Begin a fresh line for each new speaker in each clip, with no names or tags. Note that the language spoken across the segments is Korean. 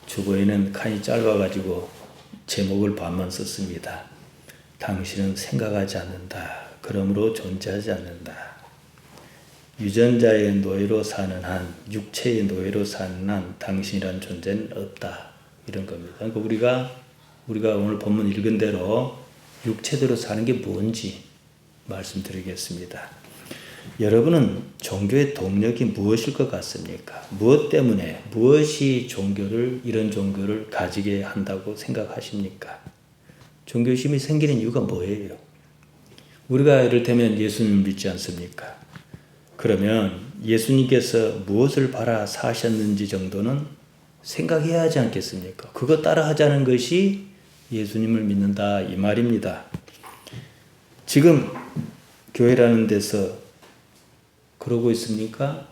주보에는 칸이 짧아가지고 제목을 반만 썼습니다. 당신은 생각하지 않는다. 그러므로 존재하지 않는다. 유전자의 노예로 사는 한, 육체의 노예로 사는 한 당신이란 존재는 없다. 이런 겁니다. 그러니까 우리가 오늘 본문 읽은 대로 육체대로 사는 게 뭔지 말씀드리겠습니다. 여러분은 종교의 동력이 무엇일 것 같습니까? 무엇 때문에, 무엇이 이런 종교를 가지게 한다고 생각하십니까? 종교심이 생기는 이유가 뭐예요? 우리가 이를테면 예수님을 믿지 않습니까? 그러면 예수님께서 무엇을 바라 사셨는지 정도는 생각해야 하지 않겠습니까? 그거 따라 하자는 것이 예수님을 믿는다 이 말입니다. 지금 교회라는 데서 그러고 있습니까?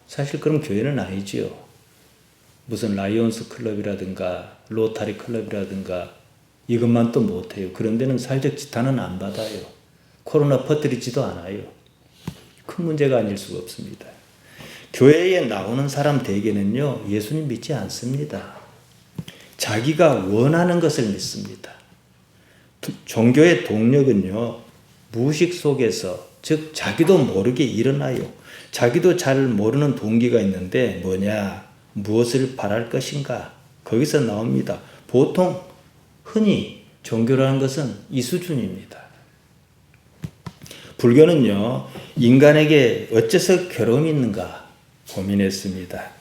사실 그럼 교회는 아니지요. 무슨 라이온스 클럽이라든가 로타리 클럽이라든가 이것만 또 못해요. 그런 데는 사회적 지탄은 안 받아요. 코로나 퍼뜨리지도 않아요. 큰 문제가 아닐 수가 없습니다. 교회에 나오는 사람 대개는요, 예수님 믿지 않습니다. 자기가 원하는 것을 믿습니다. 종교의 동력은요, 무의식 속에서, 즉 자기도 모르게 일어나요. 자기도 잘 모르는 동기가 있는데 뭐냐? 무엇을 바랄 것인가? 거기서 나옵니다. 보통 흔히 종교라는 것은 이 수준입니다. 불교는요, 인간에게 어째서 괴로움이 있는가 고민했습니다.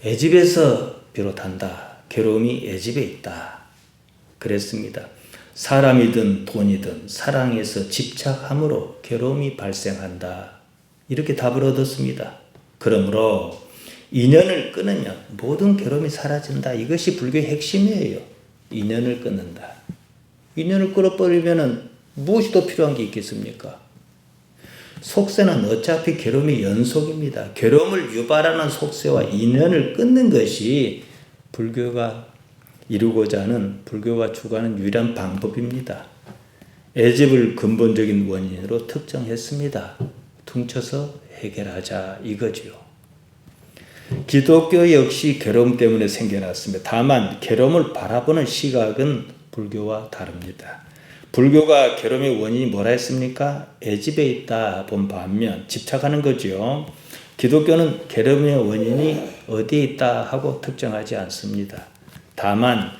애집에서 비롯한다. 괴로움이 애집에 있다. 그랬습니다. 사람이든 돈이든 사랑에서 집착함으로 괴로움이 발생한다. 이렇게 답을 얻었습니다. 그러므로 인연을 끊으면 모든 괴로움이 사라진다. 이것이 불교의 핵심이에요. 인연을 끊는다. 인연을 끊어버리면 무엇이 더 필요한 게 있겠습니까? 속세는 어차피 괴로움의 연속입니다. 괴로움을 유발하는 속세와 인연을 끊는 것이 불교가 이루고자 하는, 불교가 추구하는 유일한 방법입니다. 애집을 근본적인 원인으로 특정했습니다. 퉁쳐서 해결하자 이거지요. 기독교 역시 괴로움 때문에 생겨났습니다. 다만 괴로움을 바라보는 시각은 불교와 다릅니다. 불교가 괴로움의 원인이 뭐라 했습니까? 애집에 있다 본 반면 집착하는 거죠. 기독교는 괴로움의 원인이 어디에 있다 하고 특정하지 않습니다. 다만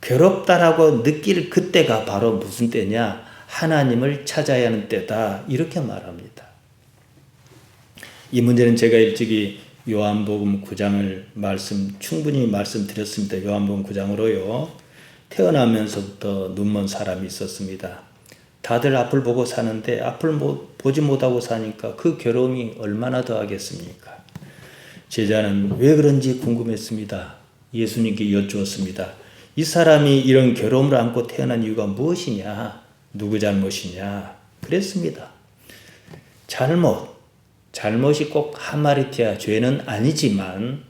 괴롭다라고 느낄 그때가 바로 무슨 때냐? 하나님을 찾아야 하는 때다. 이렇게 말합니다. 이 문제는 제가 일찍이 요한복음 9장을 충분히 말씀드렸습니다. 요한복음 9장으로요. 태어나면서부터 눈먼 사람이 있었습니다. 다들 앞을 보고 사는데 앞을 보지 못하고 사니까 그 괴로움이 얼마나 더 하겠습니까? 제자는 왜 그런지 궁금했습니다. 예수님께 여쭈었습니다. 이 사람이 이런 괴로움을 안고 태어난 이유가 무엇이냐? 누구 잘못이냐? 그랬습니다. 잘못이 꼭 하마리티아 죄는 아니지만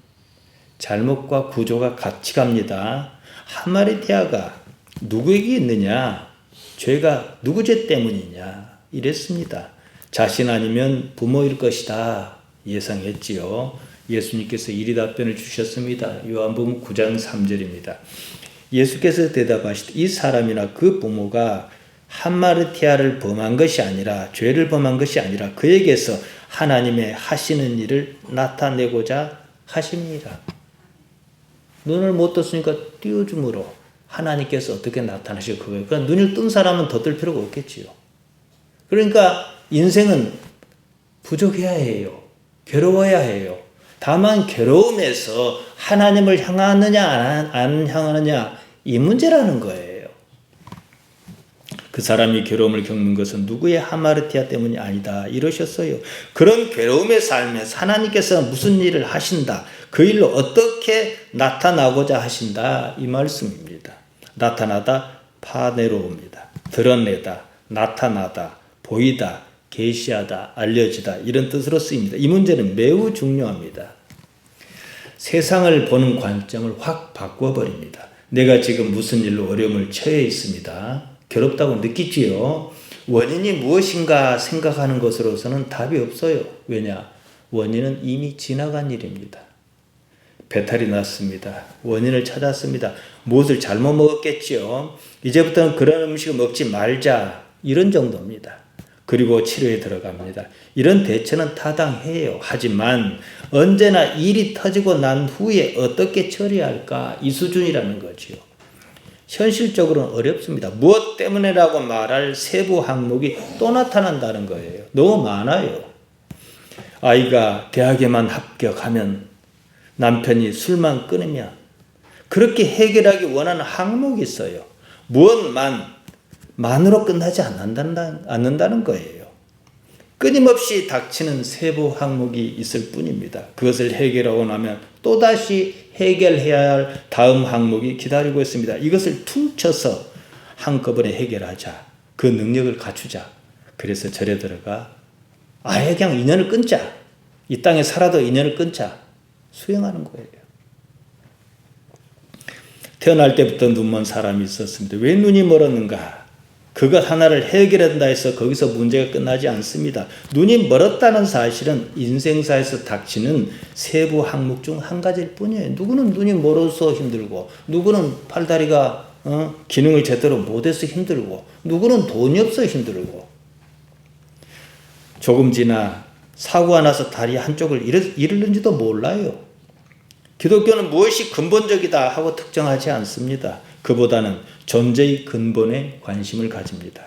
잘못과 구조가 같이 갑니다. 하마리티아가 누구에게 있느냐? 죄가 누구 죄 때문이냐? 이랬습니다. 자신 아니면 부모일 것이다 예상했지요. 예수님께서 이리 답변을 주셨습니다. 요한복음 9장 3절입니다. 예수께서 대답하시되 이 사람이나 그 부모가 하마르티아를 범한 것이 아니라, 죄를 범한 것이 아니라 그에게서 하나님의 하시는 일을 나타내고자 하십니다. 눈을 못 떴으니까 띄워줌으로 하나님께서 어떻게 나타나실 거예요. 그러니까 눈을 뜬 사람은 더 뜰 필요가 없겠지요. 그러니까 인생은 부족해야 해요. 괴로워야 해요. 다만 괴로움에서 하나님을 향하느냐 안 향하느냐 이 문제라는 거예요. 그 사람이 괴로움을 겪는 것은 누구의 하마르티아 때문이 아니다 이러셨어요. 그런 괴로움의 삶에서 하나님께서 무슨 일을 하신다. 그 일로 어떻게 나타나고자 하신다 이 말씀입니다. 나타나다 파내로옵니다. 드러내다, 나타나다, 보이다, 계시하다, 알려지다 이런 뜻으로 쓰입니다. 이 문제는 매우 중요합니다. 세상을 보는 관점을 확 바꿔버립니다. 내가 지금 무슨 일로 어려움을 처해 있습니다. 괴롭다고 느끼지요. 원인이 무엇인가 생각하는 것으로서는 답이 없어요. 왜냐? 원인은 이미 지나간 일입니다. 배탈이 났습니다. 원인을 찾았습니다. 무엇을 잘못 먹었겠지요. 이제부터는 그런 음식을 먹지 말자. 이런 정도입니다. 그리고 치료에 들어갑니다. 이런 대처는 타당해요. 하지만 언제나 일이 터지고 난 후에 어떻게 처리할까? 이 수준이라는 거지요. 현실적으로는 어렵습니다. 무엇 때문에라고 말할 세부 항목이 또 나타난다는 거예요. 너무 많아요. 아이가 대학에만 합격하면, 남편이 술만 끊으면, 그렇게 해결하기 원하는 항목이 있어요. 무엇만으로 끝나지 않는다는 거예요. 끊임없이 닥치는 세부 항목이 있을 뿐입니다. 그것을 해결하고 나면 또다시 해결해야 할 다음 항목이 기다리고 있습니다. 이것을 퉁쳐서 한꺼번에 해결하자. 그 능력을 갖추자. 그래서 절에 들어가 아예 그냥 인연을 끊자. 이 땅에 살아도 인연을 끊자. 수행하는 거예요. 태어날 때부터 눈먼 사람이 있었습니다. 왜 눈이 멀었는가? 그것 하나를 해결한다 해서 거기서 문제가 끝나지 않습니다. 눈이 멀었다는 사실은 인생사에서 닥치는 세부 항목 중 한 가지일 뿐이에요. 누구는 눈이 멀어서 힘들고, 누구는 팔다리가 기능을 제대로 못해서 힘들고, 누구는 돈이 없어 힘들고, 조금 지나 사고가 나서 다리 한쪽을 잃을는지도 몰라요. 기독교는 무엇이 근본적이다 하고 특정하지 않습니다. 그보다는 존재의 근본에 관심을 가집니다.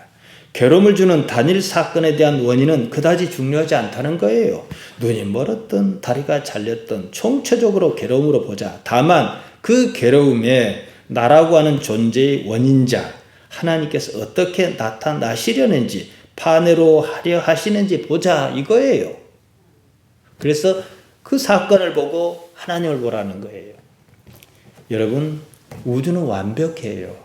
괴로움을 주는 단일 사건에 대한 원인은 그다지 중요하지 않다는 거예요. 눈이 멀었든 다리가 잘렸든 총체적으로 괴로움으로 보자. 다만 그 괴로움에 나라고 하는 존재의 원인자 하나님께서 어떻게 나타나시려는지, 판회로 하려 하시는지 보자 이거예요. 그래서 그 사건을 보고 하나님을 보라는 거예요. 여러분, 우주는 완벽해요.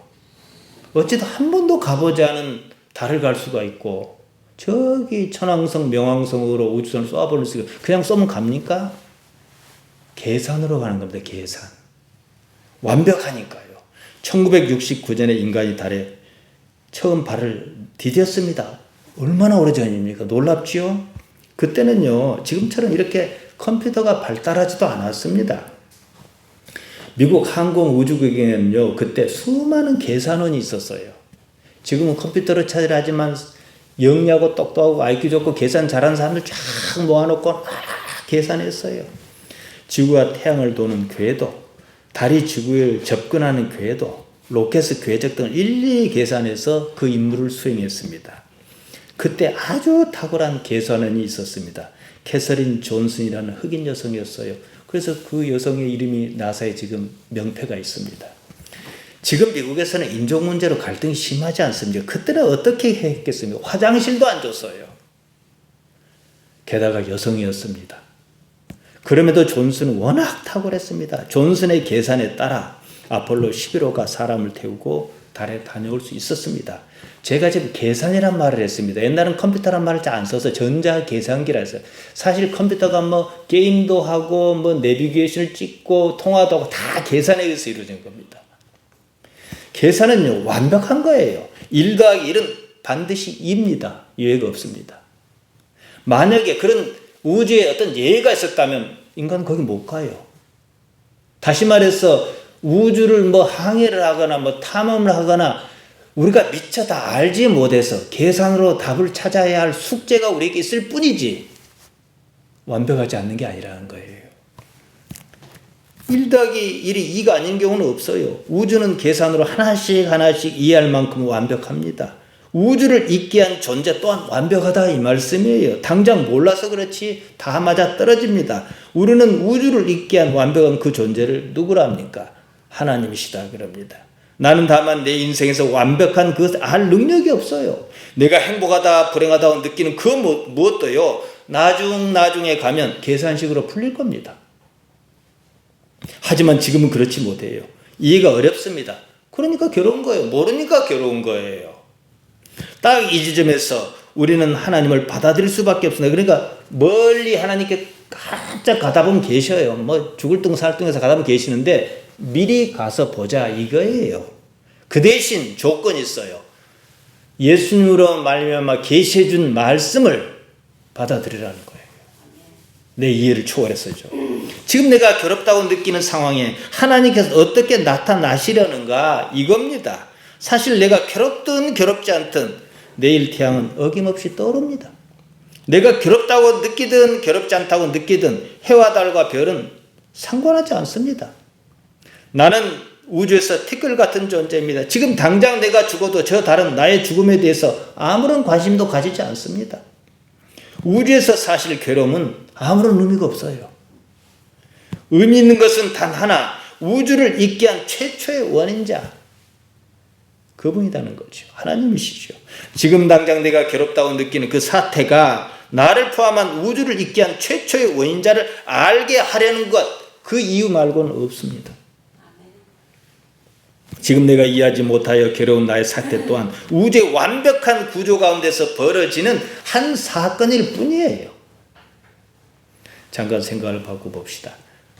어찌도 한 번도 가보지 않은 달을 갈 수가 있고, 저기 천왕성 명왕성으로 우주선을 쏘아보는 수 그냥 쏘면 갑니까? 계산으로 가는 겁니다. 계산. 완벽하니까요. 1969년에 인간이 달에 처음 발을 디뎠습니다. 얼마나 오래전입니까? 놀랍지요? 그때는요, 지금처럼 이렇게 컴퓨터가 발달하지도 않았습니다. 미국 항공우주국에는요, 그때 수많은 계산원이 있었어요. 지금은 컴퓨터로 처리를 하지만 영리하고 똑똑하고 IQ 좋고 계산 잘하는 사람들 쫙 모아놓고 막 계산했어요. 지구와 태양을 도는 궤도, 달이 지구에 접근하는 궤도, 로켓의 궤적 등을 일일이 계산해서 그 임무를 수행했습니다. 그때 아주 탁월한 계산원이 있었습니다. 캐서린 존슨이라는 흑인 여성이었어요. 그래서 그 여성의 이름이 나사에 지금 명패가 있습니다. 지금 미국에서는 인종 문제로 갈등이 심하지 않습니까? 그때는 어떻게 했겠습니까? 화장실도 안 줬어요. 게다가 여성이었습니다. 그럼에도 존슨은 워낙 탁월했습니다. 존슨의 계산에 따라 아폴로 11호가 사람을 태우고 달에 다녀올 수 있었습니다. 제가 지금 계산이란 말을 했습니다. 옛날은 컴퓨터란 말을 잘 안 써서 전자계산기라 했어요. 사실 컴퓨터가 뭐 게임도 하고 뭐 내비게이션을 찍고 통화도 하고 다 계산에 의해서 이루어진 겁니다. 계산은요, 완벽한 거예요. 1 더하기 1은 반드시 2입니다. 예외가 없습니다. 만약에 그런 우주에 어떤 예외가 있었다면 인간은 거기 못 가요. 다시 말해서 우주를 뭐 항해를 하거나 뭐 탐험을 하거나 우리가 미처 다 알지 못해서 계산으로 답을 찾아야 할 숙제가 우리에게 있을 뿐이지 완벽하지 않는 게 아니라는 거예요. 1 더하기 1이 2가 아닌 경우는 없어요. 우주는 계산으로 하나씩 이해할 만큼 완벽합니다. 우주를 있게 한 존재 또한 완벽하다 이 말씀이에요. 당장 몰라서 그렇지 다 맞아 떨어집니다. 우리는 우주를 있게 한 완벽한 그 존재를 누구라 합니까? 하나님이시다 그럽니다. 나는 다만 내 인생에서 완벽한 그것을 알 능력이 없어요. 내가 행복하다 불행하다고 느끼는 그 무엇도요, 나중에 가면 계산식으로 풀릴 겁니다. 하지만 지금은 그렇지 못해요. 이해가 어렵습니다. 그러니까 괴로운 거예요. 모르니까 괴로운 거예요. 딱 이 지점에서 우리는 하나님을 받아들일 수밖에 없습니다. 그러니까 멀리 하나님께 깜짝 가다 보면 계셔요. 뭐 죽을 둥 살 둥에서 가다 보면 계시는데 미리 가서 보자 이거예요. 그 대신 조건이 있어요. 예수님으로 말미암아 계시해 준 말씀을 받아들이라는 거예요. 내 이해를 초월해서죠. 지금 내가 괴롭다고 느끼는 상황에 하나님께서 어떻게 나타나시려는가 이겁니다. 사실 내가 괴롭든 괴롭지 않든 내일 태양은 어김없이 떠오릅니다. 내가 괴롭다고 느끼든 괴롭지 않다고 느끼든 해와 달과 별은 상관하지 않습니다. 나는 우주에서 티끌 같은 존재입니다. 지금 당장 내가 죽어도 저 달은 나의 죽음에 대해서 아무런 관심도 가지지 않습니다. 우주에서 사실 괴로움은 아무런 의미가 없어요. 의미 있는 것은 단 하나, 우주를 있게 한 최초의 원인자, 그분이라는 거죠. 하나님이시죠. 지금 당장 내가 괴롭다고 느끼는 그 사태가 나를 포함한 우주를 있게 한 최초의 원인자를 알게 하려는 것, 그 이유 말고는 없습니다. 지금 내가 이해하지 못하여 괴로운 나의 사태 또한 우주의 완벽한 구조 가운데서 벌어지는 한 사건일 뿐이에요. 잠깐 생각을 바꿔봅시다.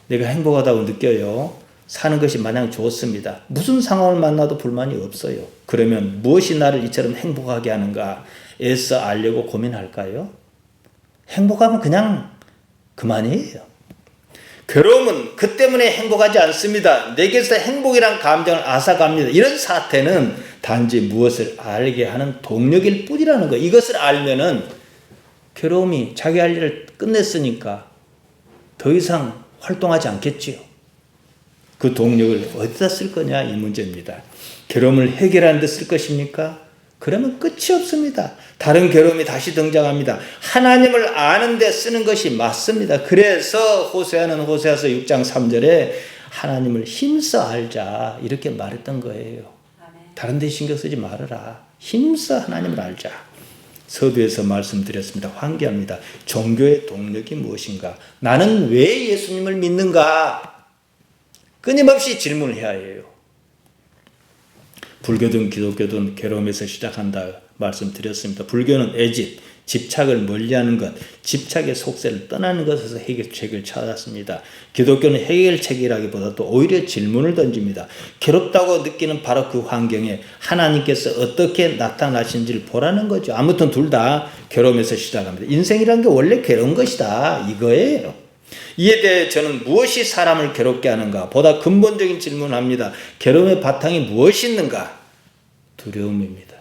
내가 행복하다고 느껴요. 사는 것이 마냥 좋습니다. 무슨 상황을 만나도 불만이 없어요. 그러면 무엇이 나를 이처럼 행복하게 하는가 애써 알려고 고민할까요? 행복하면 그냥 그만이에요. 괴로움은 그 때문에 행복하지 않습니다. 내게서 행복이란 감정을 앗아갑니다. 이런 사태는 단지 무엇을 알게 하는 동력일 뿐이라는 거예요. 이것을 알면은 괴로움이 자기 할 일을 끝냈으니까 더 이상 활동하지 않겠지요. 그 동력을 어디다 쓸 거냐 이 문제입니다. 괴로움을 해결하는 데 쓸 것입니까? 그러면 끝이 없습니다. 다른 괴로움이 다시 등장합니다. 하나님을 아는 데 쓰는 것이 맞습니다. 그래서 호세아는 호세아서 6장 3절에 하나님을 힘써 알자 이렇게 말했던 거예요. 다른 데 신경 쓰지 말아라. 힘써 하나님을 알자. 서두에서 말씀드렸습니다. 환기합니다. 종교의 동력이 무엇인가? 나는 왜 예수님을 믿는가? 끊임없이 질문을 해야 해요. 불교든 기독교든 괴로움에서 시작한다 말씀드렸습니다. 불교는 애집, 집착을 멀리하는 것, 집착의 속세를 떠나는 것에서 해결책을 찾았습니다. 기독교는 해결책이라기보다도 오히려 질문을 던집니다. 괴롭다고 느끼는 바로 그 환경에 하나님께서 어떻게 나타나신지를 보라는 거죠. 아무튼 둘 다 괴로움에서 시작합니다. 인생이라는 게 원래 괴로운 것이다 이거예요. 이에 대해 저는 무엇이 사람을 괴롭게 하는가? 보다 근본적인 질문을 합니다. 괴로움의 바탕이 무엇이 있는가? 두려움입니다.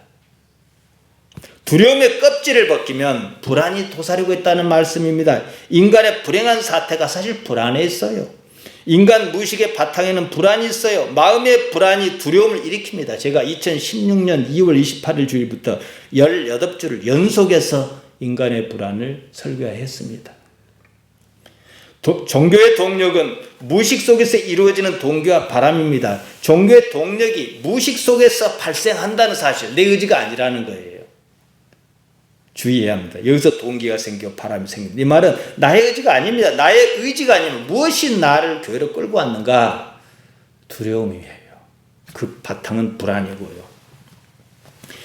두려움의 껍질을 벗기면 불안이 도사리고 있다는 말씀입니다. 인간의 불행한 사태가 사실 불안에 있어요. 인간 무의식의 바탕에는 불안이 있어요. 마음의 불안이 두려움을 일으킵니다. 제가 2016년 2월 28일 주일부터 18주를 연속해서 인간의 불안을 설교했습니다. 종교의 동력은 무의식 속에서 이루어지는 동기와 바람입니다. 종교의 동력이 무의식 속에서 발생한다는 사실, 내 의지가 아니라는 거예요. 주의해야 합니다. 여기서 동기가 생기고 바람이 생깁니다. 이 말은 나의 의지가 아닙니다. 나의 의지가 아니면 무엇이 나를 교회로 끌고 왔는가? 두려움이에요. 그 바탕은 불안이고요.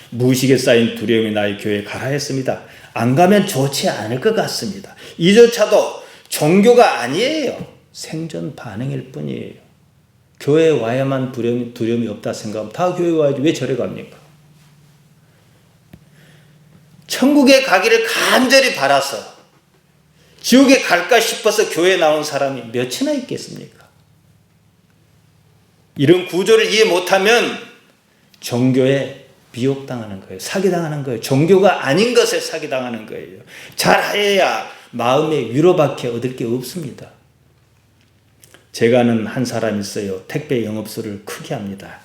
무의식에 쌓인 두려움이 나의 교회에 가라 했습니다. 안 가면 좋지 않을 것 같습니다. 이조차도 종교가 아니에요. 생존 반응일 뿐이에요. 교회에 와야만 두려움이 없다 생각하면 다 교회에 와야지 왜 절에 갑니까? 천국에 가기를 간절히 바라서 지옥에 갈까 싶어서 교회에 나온 사람이 몇이나 있겠습니까? 이런 구조를 이해 못하면 종교에 미혹당하는 거예요. 사기당하는 거예요. 종교가 아닌 것에 사기당하는 거예요. 잘해야 마음의 위로밖에 얻을 게 없습니다. 제가 아는 한 사람이 있어요. 택배 영업소를 크게 합니다.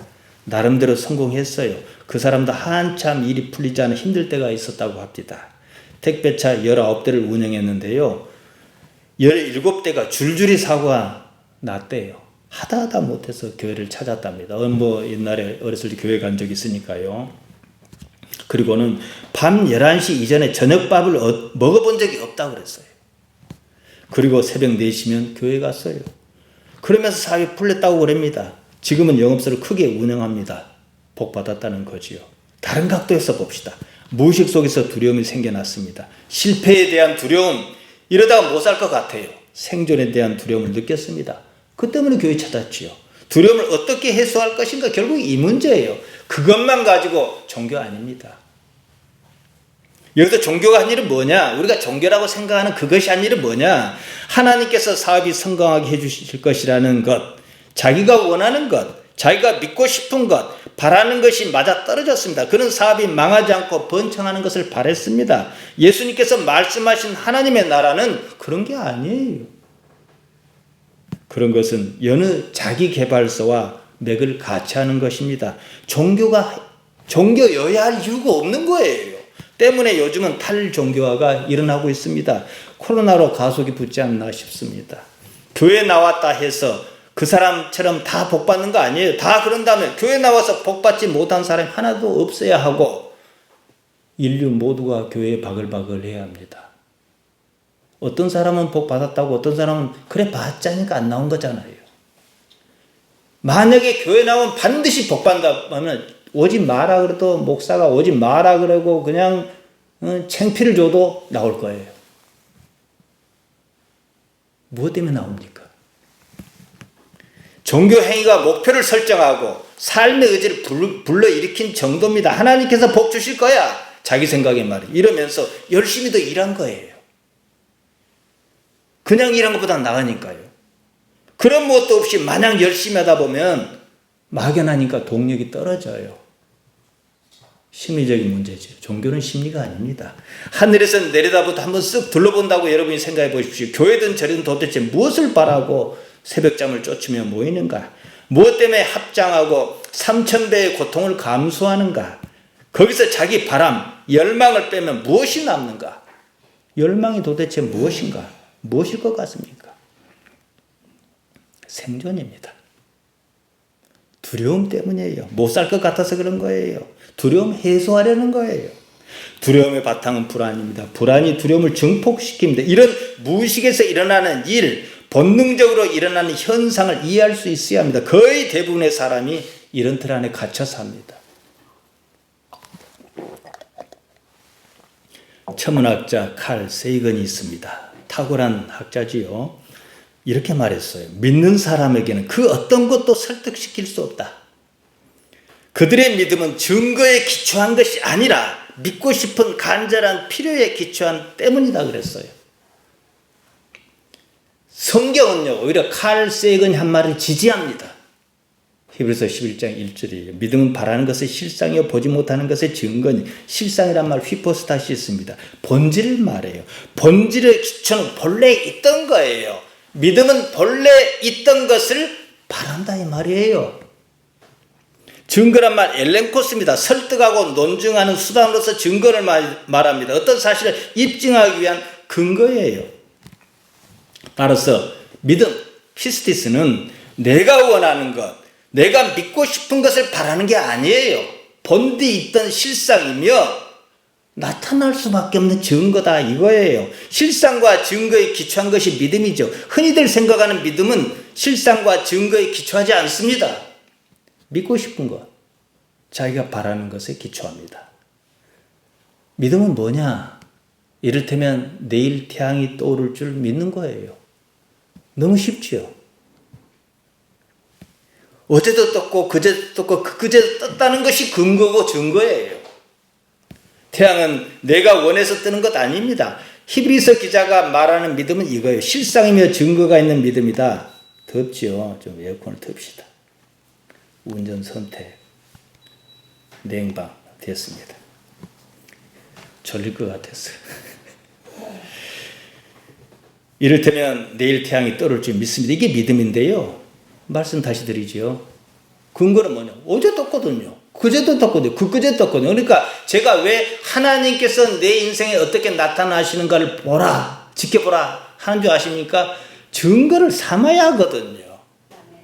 나름대로 성공했어요. 그 사람도 한참 일이 풀리지 않아 힘들 때가 있었다고 합니다. 택배차 19대를 운영했는데요. 17대가 줄줄이 사고가 났대요. 하다 못해서 교회를 찾았답니다. 옛날에 어렸을 때 교회 간 적이 있으니까요. 그리고는 밤 11시 이전에 저녁밥을 먹어본 적이 없다고 그랬어요. 그리고 새벽 4시면 교회 갔어요. 그러면서 사업이 풀렸다고 그럽니다. 지금은 영업소를 크게 운영합니다. 복 받았다는 거지요. 다른 각도에서 봅시다. 무의식 속에서 두려움이 생겨났습니다. 실패에 대한 두려움, 이러다가 못 살 것 같아요. 생존에 대한 두려움을 느꼈습니다. 그 때문에 교회 찾았지요. 두려움을 어떻게 해소할 것인가, 결국 이 문제예요. 그것만 가지고 종교 아닙니다. 여기서 종교가 한 일은 뭐냐? 우리가 종교라고 생각하는 그것이 한 일은 뭐냐? 하나님께서 사업이 성공하게 해주실 것이라는 것, 자기가 원하는 것, 자기가 믿고 싶은 것, 바라는 것이 맞아 떨어졌습니다. 그런 사업이 망하지 않고 번창하는 것을 바랬습니다. 예수님께서 말씀하신 하나님의 나라는 그런 게 아니에요. 그런 것은 여느 자기 개발서와 맥을 같이 하는 것입니다. 종교여야 할 이유가 없는 거예요. 때문에 요즘은 탈종교화가 일어나고 있습니다. 코로나로 가속이 붙지 않나 싶습니다. 교회 나왔다 해서 그 사람처럼 다 복받는 거 아니에요. 다 그런다면 교회 나와서 복받지 못한 사람이 하나도 없어야 하고 인류 모두가 교회에 바글바글 해야 합니다. 어떤 사람은 복받았다고 어떤 사람은 그래 봤자니까 안 나온 거잖아요. 만약에 교회 나오면 반드시 복받는다 하면 오지 마라 그래도 목사가 오지 마라 그러고 그냥 창피를 줘도 나올 거예요. 무엇 때문에 나옵니까? 종교 행위가 목표를 설정하고 삶의 의지를 불러일으킨 정도입니다. 하나님께서 복 주실 거야. 자기 생각에 말이에요. 이러면서 열심히 더 일한 거예요. 그냥 일한 것보다 나으니까요. 그런 무엇도 없이 마냥 열심히 하다 보면 막연하니까 동력이 떨어져요. 심리적인 문제죠. 종교는 심리가 아닙니다. 하늘에서 내려다보다 한번 쓱 둘러본다고 여러분이 생각해 보십시오. 교회든 절이든 도대체 무엇을 바라고 새벽잠을 쫓으며 모이는가? 무엇 때문에 합장하고 3000배의 고통을 감수하는가? 거기서 자기 바람, 열망을 빼면 무엇이 남는가? 열망이 도대체 무엇인가? 무엇일 것 같습니까? 생존입니다. 두려움 때문이에요. 못 살 것 같아서 그런 거예요. 두려움 해소하려는 거예요. 두려움의 바탕은 불안입니다. 불안이 두려움을 증폭시킵니다. 이런 무의식에서 일어나는 일, 본능적으로 일어나는 현상을 이해할 수 있어야 합니다. 거의 대부분의 사람이 이런 틀 안에 갇혀 삽니다. 천문학자 칼 세이건이 있습니다. 탁월한 학자지요. 이렇게 말했어요. 믿는 사람에게는 그 어떤 것도 설득시킬 수 없다. 그들의 믿음은 증거에 기초한 것이 아니라 믿고 싶은 간절한 필요에 기초한 때문이다 그랬어요. 성경은요, 오히려 칼 세이건이 한 말을 지지합니다. 히브리서 11장 1절이에요. 믿음은 바라는 것의 실상이요 보지 못하는 것의 증거니 실상이란 말 휘포스타시스입니다. 본질을 말해요. 본질의 기초는 본래 있던 거예요. 믿음은 본래 있던 것을 바란다 이 말이에요. 증거란 말 엘렌코스입니다. 설득하고 논증하는 수단으로서 증거를 말합니다. 어떤 사실을 입증하기 위한 근거예요. 따라서 믿음, 피스티스는 내가 원하는 것, 내가 믿고 싶은 것을 바라는 게 아니에요. 본디 있던 실상이며 나타날 수밖에 없는 증거다 이거예요. 실상과 증거에 기초한 것이 믿음이죠. 흔히들 생각하는 믿음은 실상과 증거에 기초하지 않습니다. 믿고 싶은 것, 자기가 바라는 것에 기초합니다. 믿음은 뭐냐? 이를테면 내일 태양이 떠오를 줄 믿는 거예요. 너무 쉽지요. 어제도 떴고 그제도 떴고 그제도 떴다는 것이 근거고 증거예요. 태양은 내가 원해서 뜨는 것 아닙니다. 히브리서 기자가 말하는 믿음은 이거예요. 실상이며 증거가 있는 믿음이다. 덥지요. 좀 에어컨을 틉시다. 운전 선택 냉방 됐습니다. 졸릴 것 같았어요. 이를테면 내일 태양이 떠오를 줄 믿습니다. 이게 믿음인데요. 말씀 다시 드리지요. 근거는 뭐냐? 어제 떴거든요. 그제도 떴거든요. 그제 떴거든요. 그러니까 제가 왜 하나님께서 내 인생에 어떻게 나타나시는가를 보라, 지켜보라 하는 줄 아십니까? 증거를 삼아야 하거든요.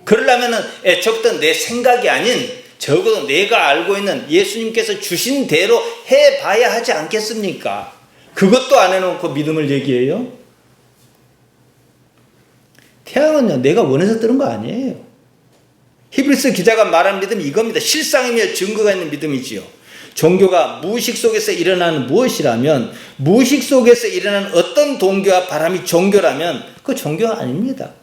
그러려면 애초부터 내 생각이 아닌 적어도 내가 알고 있는 예수님께서 주신 대로 해봐야 하지 않겠습니까? 그것도 안 해놓고 믿음을 얘기해요? 태양은요, 내가 원해서 뜨는 거 아니에요. 히브리서 기자가 말하는 믿음이 이겁니다. 실상이며 증거가 있는 믿음이지요. 종교가 무의식 속에서 일어나는 무엇이라면, 무의식 속에서 일어나는 어떤 동기와 바람이 종교라면 그 종교가 아닙니다.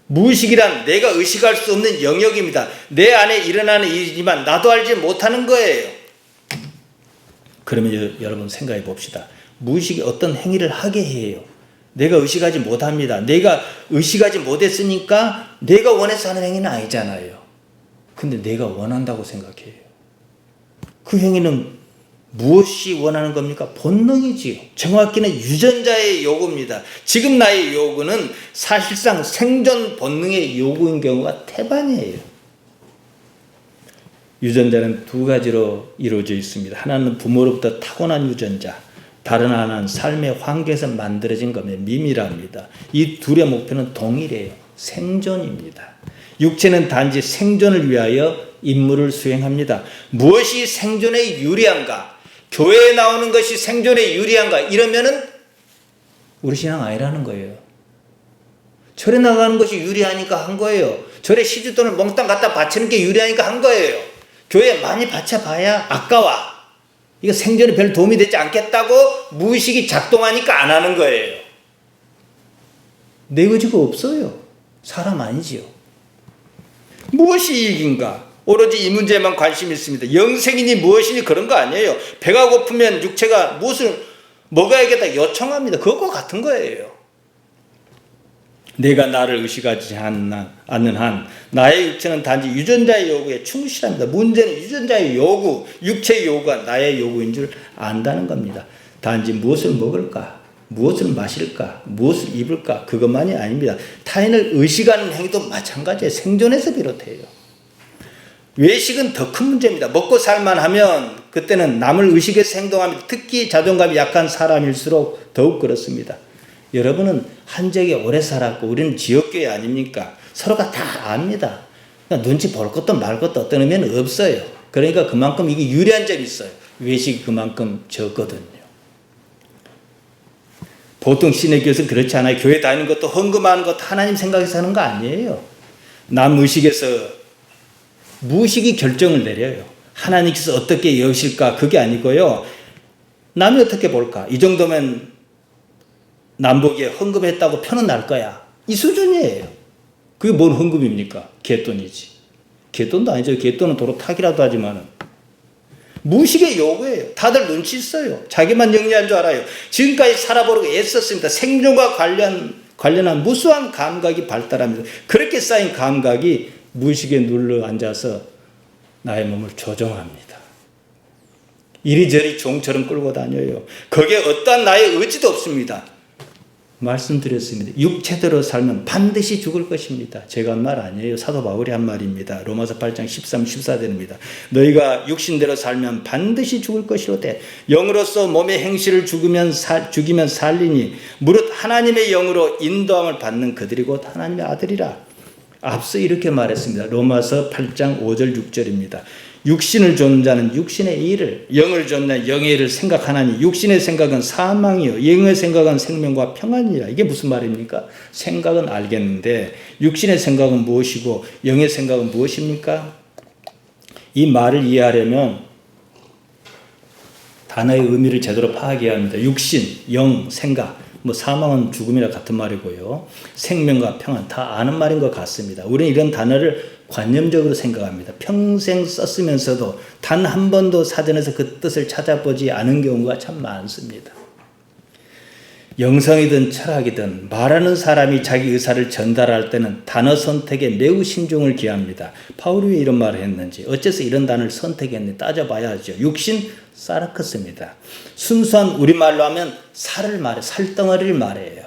무의식이란 내가 의식할 수 없는 영역입니다. 내 안에 일어나는 일이지만 나도 알지 못하는 거예요. 그러면 여러분 생각해 봅시다. 무의식이 어떤 행위를 하게 해요. 내가 의식하지 못합니다. 내가 의식하지 못했으니까 내가 원해서 하는 행위는 아니잖아요. 근데 내가 원한다고 생각해요. 그 행위는 무엇이 원하는 겁니까? 본능이지요. 정확히는 유전자의 요구입니다. 지금 나의 요구는 사실상 생존 본능의 요구인 경우가 태반이에요. 유전자는 두 가지로 이루어져 있습니다. 하나는 부모로부터 타고난 유전자, 다른 하나는 삶의 환경에서 만들어진 겁니다. 미미랍니다. 이 둘의 목표는 동일해요. 생존입니다. 육체는 단지 생존을 위하여 임무를 수행합니다. 무엇이 생존에 유리한가? 교회에 나오는 것이 생존에 유리한가? 이러면은 우리 신앙 아니라는 거예요. 절에 나가는 것이 유리하니까 한 거예요. 절에 시주돈을 몽땅 갖다 바치는 게 유리하니까 한 거예요. 교회에 많이 바쳐봐야 아까워. 이거 생존에 별 도움이 되지 않겠다고 무의식이 작동하니까 안 하는 거예요. 내 의지가 없어요. 사람 아니지요. 무엇이 이익인가? 오로지 이 문제에만 관심이 있습니다. 영생이니 무엇이니 그런 거 아니에요. 배가 고프면 육체가 무엇을 먹어야겠다 요청합니다. 그것과 같은 거예요. 내가 나를 의식하지 않는 한 나의 육체는 단지 유전자의 요구에 충실합니다. 문제는 유전자의 요구, 육체의 요구가 나의 요구인 줄 안다는 겁니다. 단지 무엇을 먹을까, 무엇을 마실까, 무엇을 입을까 그것만이 아닙니다. 타인을 의식하는 행위도 마찬가지예요. 생존에서 비롯해요. 외식은 더 큰 문제입니다. 먹고 살만 하면 그때는 남을 의식해서 행동합니다. 특히 자존감이 약한 사람일수록 더욱 그렇습니다. 여러분은 한적에 오래 살았고 우리는 지역교회 아닙니까? 서로가 다 압니다. 그러니까 눈치 볼 것도 말 것도 어떤 의미는 없어요. 그러니까 그만큼 이게 유리한 점이 있어요. 외식이 그만큼 적거든요. 보통 신학교에서 그렇지 않아요. 교회 다니는 것도 헌금하는 것도 하나님 생각해서 하는 거 아니에요. 남 의식에서 무의식이 결정을 내려요. 하나님께서 어떻게 여실까 그게 아니고요. 남이 어떻게 볼까? 이 정도면 남 보기에 헌금했다고 표는 날 거야. 이 수준이에요. 그게 뭔 헌금입니까? 갯돈이지. 갯돈도 아니죠. 갯돈은 도로 타기라도 하지만은. 무의식의 요구예요. 다들 눈치 있어요. 자기만 영리한 줄 알아요. 지금까지 살아보려고 애썼습니다. 생존과 관련한 무수한 감각이 발달합니다. 그렇게 쌓인 감각이 무의식에 눌러 앉아서 나의 몸을 조종합니다. 이리저리 종처럼 끌고 다녀요. 거기에 어떠한 나의 의지도 없습니다. 말씀드렸습니다. 육체대로 살면 반드시 죽을 것입니다. 제가 한 말 아니에요. 사도 바울이 한 말입니다. 로마서 8장 13, 14절입니다. 너희가 육신대로 살면 반드시 죽을 것이로되 영으로서 몸의 행실을 죽이면 살리니 무릇 하나님의 영으로 인도함을 받는 그들이 곧 하나님의 아들이라. 앞서 이렇게 말했습니다. 로마서 8장 5절 6절입니다. 육신을 좇는 자는 육신의 일을, 영을 좇는 영의 일을 생각하나니 육신의 생각은 사망이요 영의 생각은 생명과 평안이라. 이게 무슨 말입니까? 생각은 알겠는데 육신의 생각은 무엇이고 영의 생각은 무엇입니까? 이 말을 이해하려면 단어의 의미를 제대로 파악해야 합니다. 육신, 영, 생각. 사망은 죽음이라 같은 말이고요. 생명과 평안 다 아는 말인 것 같습니다. 우리는 이런 단어를 관념적으로 생각합니다. 평생 썼으면서도 단 한 번도 사전에서 그 뜻을 찾아보지 않은 경우가 참 많습니다. 영성이든 철학이든 말하는 사람이 자기 의사를 전달할 때는 단어 선택에 매우 신중을 기합니다. 바울이 왜 이런 말을 했는지, 어째서 이런 단어를 선택했는지 따져봐야죠. 육신, 사르크스입니다. 순수한 우리말로 하면 살을 말해, 살덩어리를 말해요.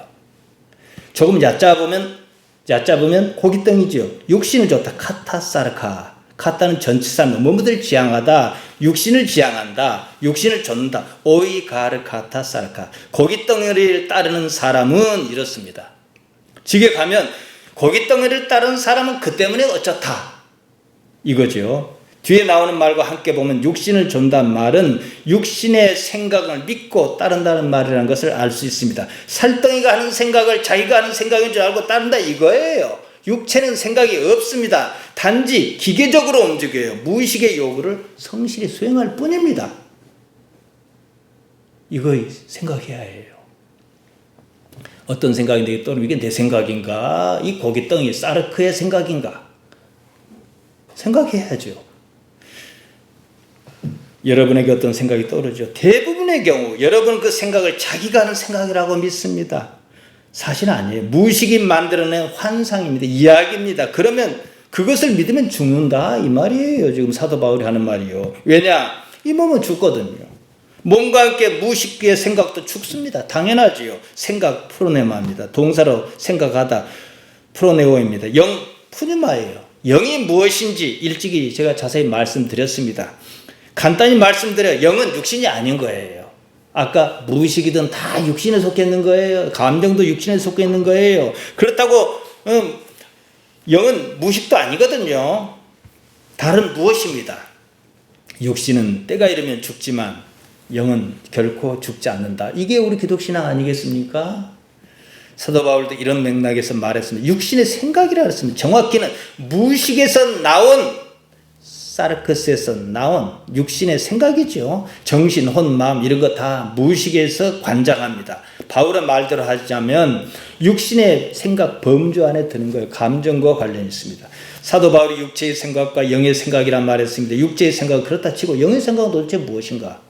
조금 얕잡으면 고깃덩이지요. 육신을 좋다. 카타사르카. 카타는 전치사는 뭐뭐들 지향하다. 육신을 지향한다. 육신을 좇는다. 오이가르카타사르카. 고깃덩어리를 따르는 사람은 이렇습니다. 지게 가면 고깃덩어리를 따르는 사람은 그 때문에 어쩌다. 이거죠. 뒤에 나오는 말과 함께 보면 육신을 존다는 말은 육신의 생각을 믿고 따른다는 말이라는 것을 알 수 있습니다. 살덩이가 하는 생각을 자기가 하는 생각인 줄 알고 따른다 이거예요. 육체는 생각이 없습니다. 단지 기계적으로 움직여요. 무의식의 요구를 성실히 수행할 뿐입니다. 이거 생각해야 해요. 어떤 생각인데 또는 이게 내 생각인가? 이 고깃덩이 사르크의 생각인가? 생각해야죠. 여러분에게 어떤 생각이 떠오르죠? 대부분의 경우 여러분 그 생각을 자기가 하는 생각이라고 믿습니다. 사실 아니에요. 무의식이 만들어낸 환상입니다. 이야기입니다. 그러면 그것을 믿으면 죽는다 이 말이에요. 지금 사도 바울이 하는 말이요. 왜냐? 이 몸은 죽거든요. 몸과 함께 무의식의 생각도 죽습니다. 당연하지요. 생각 프로네마입니다. 동사로 생각하다 프로네오입니다. 영 푸뉴마예요. 영이 무엇인지 일찍이 제가 자세히 말씀드렸습니다. 간단히 말씀드려 영은 육신이 아닌 거예요. 아까 무의식이든 다 육신에 속해 있는 거예요. 감정도 육신에 속해 있는 거예요. 그렇다고 영은 무의식도 아니거든요. 다른 무엇입니다. 육신은 때가 이르면 죽지만 영은 결코 죽지 않는다. 이게 우리 기독신앙 아니겠습니까? 사도 바울도 이런 맥락에서 말했습니다. 육신의 생각이라 했습니다. 정확히는 무의식에서 나온 사르크스에서 나온 육신의 생각이죠. 정신, 혼, 마음 이런 거 다 무의식에서 관장합니다. 바울의 말대로 하자면 육신의 생각 범주 안에 드는 거예요. 감정과 관련이 있습니다. 사도 바울이 육체의 생각과 영의 생각이란 말했습니다. 육체의 생각은 그렇다 치고 영의 생각은 도대체 무엇인가?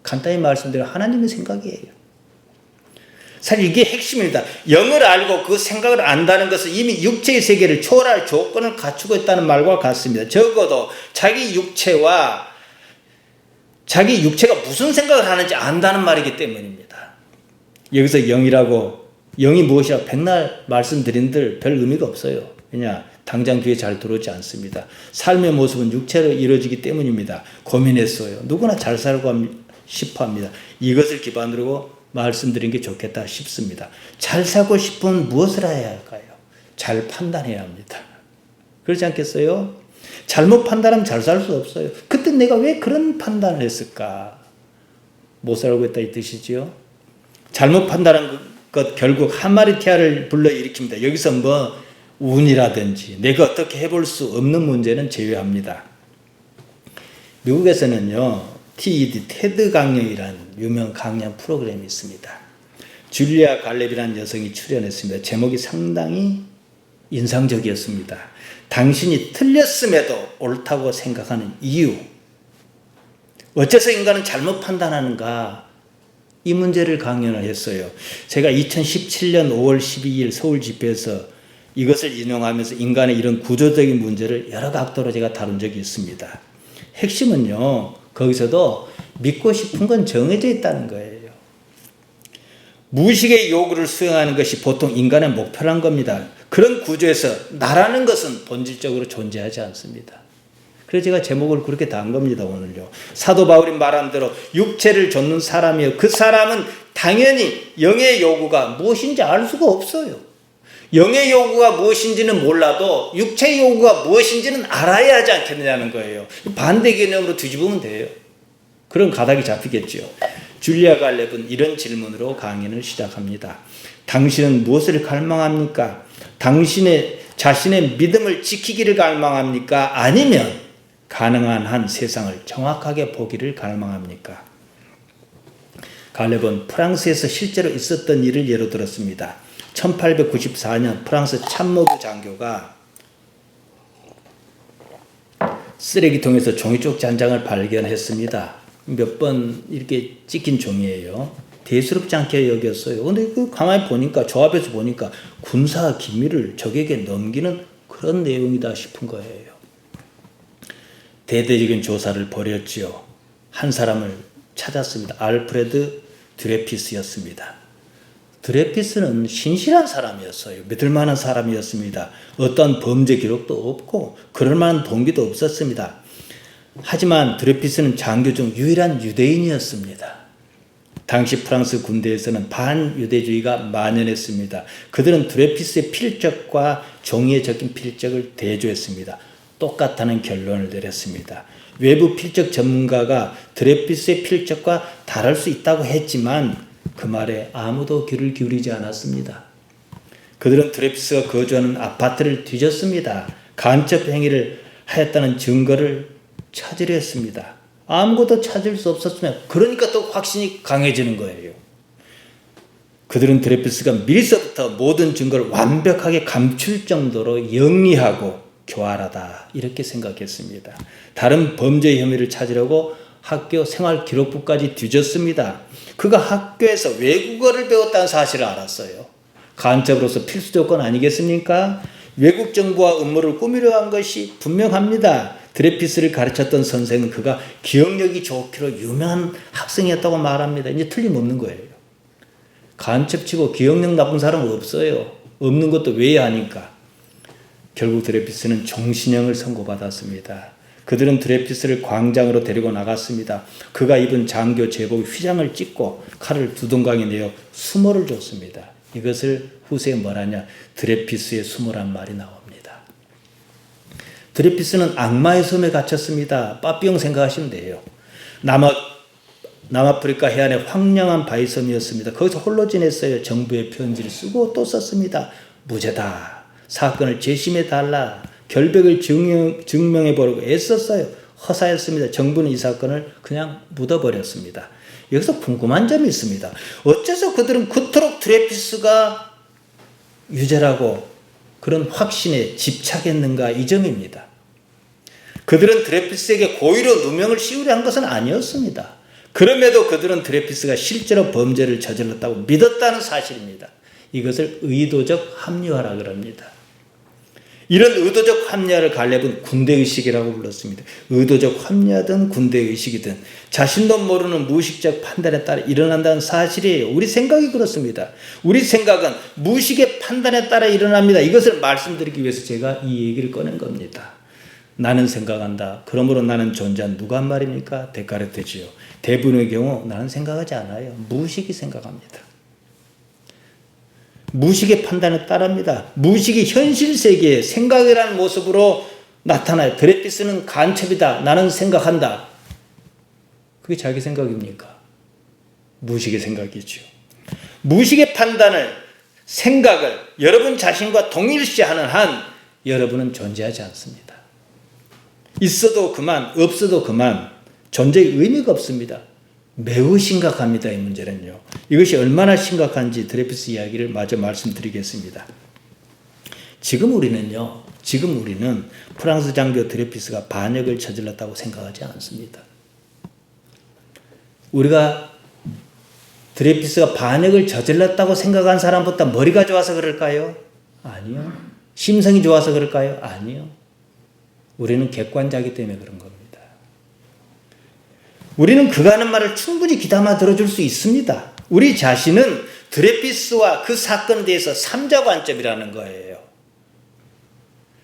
간단히 말씀드려 하나님의 생각이에요. 사실 이게 핵심입니다. 영을 알고 그 생각을 안다는 것은 이미 육체의 세계를 초월할 조건을 갖추고 있다는 말과 같습니다. 적어도 자기 육체가 무슨 생각을 하는지 안다는 말이기 때문입니다. 여기서 영이 무엇이라고 백날 말씀드린들 별 의미가 없어요. 왜냐? 당장 귀에 잘 들어오지 않습니다. 삶의 모습은 육체로 이루어지기 때문입니다. 고민했어요. 누구나 잘 살고 싶어 합니다. 이것을 기반으로 말씀드린 게 좋겠다 싶습니다. 잘 살고 싶으면 무엇을 해야 할까요? 잘 판단해야 합니다. 그렇지 않겠어요? 잘못 판단하면 잘 살 수 없어요. 그때 내가 왜 그런 판단을 했을까? 못 살고 있다 이 뜻이지요. 잘못 판단한 것 결국 하마리티아를 불러일으킵니다. 여기서 뭐 운이라든지 내가 어떻게 해볼 수 없는 문제는 제외합니다. 미국에서는요. TED, 테드 강령이라는 유명 강연 프로그램이 있습니다. 줄리아 갈렙이라는 여성이 출연했습니다. 제목이 상당히 인상적이었습니다. 당신이 틀렸음에도 옳다고 생각하는 이유. 어째서 인간은 잘못 판단하는가? 이 문제를 강연을 했어요. 제가 2017년 5월 12일 서울 집회에서 이것을 인용하면서 인간의 이런 구조적인 문제를 여러 각도로 제가 다룬 적이 있습니다. 핵심은요. 거기서도 믿고 싶은 건 정해져 있다는 거예요. 무의식의 요구를 수행하는 것이 보통 인간의 목표란 겁니다. 그런 구조에서 나라는 것은 본질적으로 존재하지 않습니다. 그래서 제가 제목을 그렇게 단 겁니다. 오늘요. 사도 바울이 말한 대로 육체를 좇는 사람이요. 그 사람은 당연히 영의 요구가 무엇인지 알 수가 없어요. 영의 요구가 무엇인지는 몰라도 육체의 요구가 무엇인지는 알아야 하지 않겠느냐는 거예요. 반대 개념으로 뒤집으면 돼요. 그럼 가닥이 잡히겠죠. 줄리아 갈렙은 이런 질문으로 강연을 시작합니다. 당신은 무엇을 갈망합니까? 당신의 자신의 믿음을 지키기를 갈망합니까? 아니면 가능한 한 세상을 정확하게 보기를 갈망합니까? 갈렙은 프랑스에서 실제로 있었던 일을 예로 들었습니다. 1894년 프랑스 참모부 장교가 쓰레기통에서 종이쪽지 한 장을 발견했습니다. 몇 번 이렇게 찍힌 종이에요. 대수롭지 않게 여겼어요. 근데 그 가만히 보니까, 저 앞에서 보니까 군사 기밀을 적에게 넘기는 그런 내용이다 싶은 거예요. 대대적인 조사를 벌였지요. 한 사람을 찾았습니다. 알프레드 드레피스였습니다. 드레피스는 신실한 사람이었어요. 믿을 만한 사람이었습니다. 어떤 범죄 기록도 없고 그럴 만한 동기도 없었습니다. 하지만 드레피스는 장교 중 유일한 유대인이었습니다. 당시 프랑스 군대에서는 반유대주의가 만연했습니다. 그들은 드레피스의 필적과 종이에 적힌 필적을 대조했습니다. 똑같다는 결론을 내렸습니다. 외부 필적 전문가가 드레피스의 필적과 다를 수 있다고 했지만 그 말에 아무도 귀를 기울이지 않았습니다. 그들은 드레피스가 거주하는 아파트를 뒤졌습니다. 간첩 행위를 하였다는 증거를 찾으려 했습니다. 아무것도 찾을 수 없었으면 그러니까 또 확신이 강해지는 거예요. 그들은 드레피스가 미리서부터 모든 증거를 완벽하게 감출 정도로 영리하고 교활하다 이렇게 생각했습니다. 다른 범죄 혐의를 찾으려고 학교 생활 기록부까지 뒤졌습니다. 그가 학교에서 외국어를 배웠다는 사실을 알았어요. 간첩으로서 필수 조건 아니겠습니까? 외국 정부와 음모를 꾸미려 한 것이 분명합니다. 드레피스를 가르쳤던 선생은 그가 기억력이 좋기로 유명한 학생이었다고 말합니다. 이제 틀림없는 거예요. 간첩치고 기억력 나쁜 사람은 없어요. 없는 것도 왜 하니까. 결국 드레피스는 종신형을 선고받았습니다. 그들은 드레피스를 광장으로 데리고 나갔습니다. 그가 입은 장교 제복 휘장을 찢고 칼을 두동강에 내어 수모를 줬습니다. 이것을 후세에 뭐라냐? 드레피스의 수모란 말이 나옵니다. 드레피스는 악마의 섬에 갇혔습니다. 빠삐용 생각하시면 돼요. 남아프리카 해안의 황량한 바위섬이었습니다. 거기서 홀로 지냈어요. 정부의 편지를 쓰고 또 썼습니다. 무죄다. 사건을 재심해달라. 결백을 증명해보려고 애썼어요. 허사였습니다. 정부는 이 사건을 그냥 묻어버렸습니다. 여기서 궁금한 점이 있습니다. 어째서 그들은 그토록 드레피스가 유죄라고 그런 확신에 집착했는가, 이 점입니다. 그들은 드레피스에게 고의로 누명을 씌우려 한 것은 아니었습니다. 그럼에도 그들은 드레피스가 실제로 범죄를 저질렀다고 믿었다는 사실입니다. 이것을 의도적 합리화라 그럽니다. 이런 의도적 합리화를 갈렙은 군대의식이라고 불렀습니다. 의도적 합리화든 군대의식이든 자신도 모르는 무의식적 판단에 따라 일어난다는 사실이에요. 우리 생각이 그렇습니다. 우리 생각은 무의식의 판단에 따라 일어납니다. 이것을 말씀드리기 위해서 제가 이 얘기를 꺼낸 겁니다. 나는 생각한다. 그러므로 나는 존재한 누가 한 말입니까? 데카르트지요. 대부분의 경우 나는 생각하지 않아요. 무의식이 생각합니다. 무의식의 판단에 따릅니다. 무의식이 현실 세계의 생각이라는 모습으로 나타나요. 드레피스는 간첩이다. 나는 생각한다. 그게 자기 생각입니까? 무의식의 생각이죠. 무의식의 판단을, 생각을 여러분 자신과 동일시하는 한 여러분은 존재하지 않습니다. 있어도 그만, 없어도 그만, 존재의 의미가 없습니다. 매우 심각합니다. 이 문제는요. 이것이 얼마나 심각한지 드레피스 이야기를 마저 말씀드리겠습니다. 지금 우리는 프랑스 장교 드레피스가 반역을 저질렀다고 생각하지 않습니다. 우리가 드레피스가 반역을 저질렀다고 생각한 사람보다 머리가 좋아서 그럴까요? 아니요. 심성이 좋아서 그럴까요? 아니요. 우리는 객관자이기 때문에 그런 겁니다. 우리는 그가 하는 말을 충분히 귀담아 들어줄 수 있습니다. 우리 자신은 드레피스와 그 사건에 대해서 삼자 관점이라는 거예요.